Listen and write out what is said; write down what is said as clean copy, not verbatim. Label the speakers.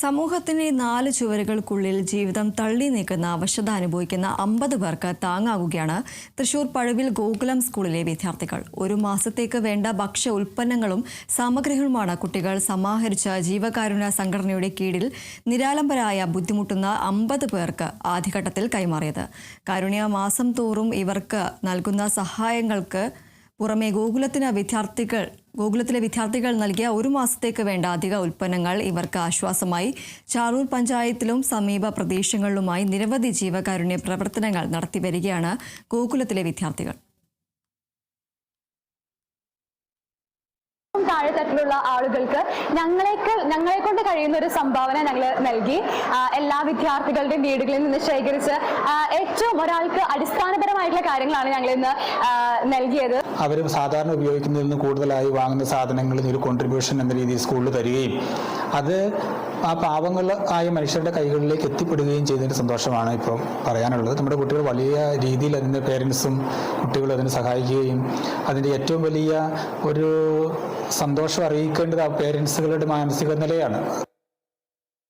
Speaker 1: സമൂഹത്തിന്റെ 4 ചുവരുകൾക്കുള്ളിൽ ജീവിതം തള്ളി നീക്കുന്ന അവശത അനുഭവിക്കുന്ന 50 പേർക്ക് താങ്ങാകുകയാണ് തൃശൂർ പഴുവിൽ ഗോകുലം സ്കൂളിലെ വിദ്യാർത്ഥികൾ. ഒരു മാസത്തേക്ക് വേണ്ട ഭക്ഷ്യ ഉൽപ്പന്നങ്ങളും സാമഗ്രികളുമാണ് കുട്ടികൾ സമാഹരിച്ച ജീവകാരുണ്യ സംഘടനയുടെ കീഴിൽ നിരാലംബരായ ബുദ്ധിമുട്ടുന്ന 50 പേർക്ക് ആദ്യഘട്ടത്തിൽ കൈമാറിയത്. കാരുണ്യ മാസം തോറും ഇവർക്ക് നൽകുന്ന സഹായങ്ങൾക്ക് പുറമെ ഗോകുലത്തിലെ വിദ്യാർത്ഥികൾ നൽകിയ ഒരു മാസത്തേക്ക് വേണ്ട അധിക ഉൽപ്പന്നങ്ങൾ ഇവർക്ക് ആശ്വാസമായി. ചാറൂർ പഞ്ചായത്തിലും സമീപ പ്രദേശങ്ങളിലുമായി നിരവധി ജീവകാരുണ്യ പ്രവർത്തനങ്ങൾ നടത്തിവരികയാണ് ഗോകുലത്തിലെ വിദ്യാർത്ഥികൾ.
Speaker 2: താഴെത്തട്ടിലുള്ള ആളുകൾക്ക് ഞങ്ങളെ കൊണ്ട് കഴിയുന്ന ഒരു സംഭാവന ഞങ്ങൾ നൽകി. എല്ലാ വിദ്യാർത്ഥികളുടെയും വീടുകളിൽ നിന്ന് ശേഖരിച്ച് ഏറ്റവും ഒരാൾക്ക് അടിസ്ഥാനപരമായിട്ടുള്ള കാര്യങ്ങളാണ് ഞങ്ങൾ ഇന്ന് നൽകിയത്.
Speaker 3: അവരും സാധാരണ ഉപയോഗിക്കുന്നതിൽ നിന്ന് കൂടുതലായി വാങ്ങുന്ന സാധനങ്ങളിൽ ഒരു കോൺട്രിബ്യൂഷൻ എന്ന രീതിയിൽ സ്കൂളിൽ തരികയും അത് ആ പാവങ്ങളായ മനുഷ്യരുടെ കൈകളിലേക്ക് എത്തിപ്പെടുകയും ചെയ്തതിൻ്റെ സന്തോഷമാണ് ഇപ്പോൾ പറയാനുള്ളത്. നമ്മുടെ കുട്ടികൾ വലിയ രീതിയിൽ അതിൻ്റെ പേരൻസും കുട്ടികളും അതിന് സഹായിക്കുകയും അതിൻ്റെ ഏറ്റവും വലിയ ഒരു സന്തോഷം അറിയിക്കേണ്ടത് ആ പേരൻസുകളുടെ മാനസിക നിലയാണ്.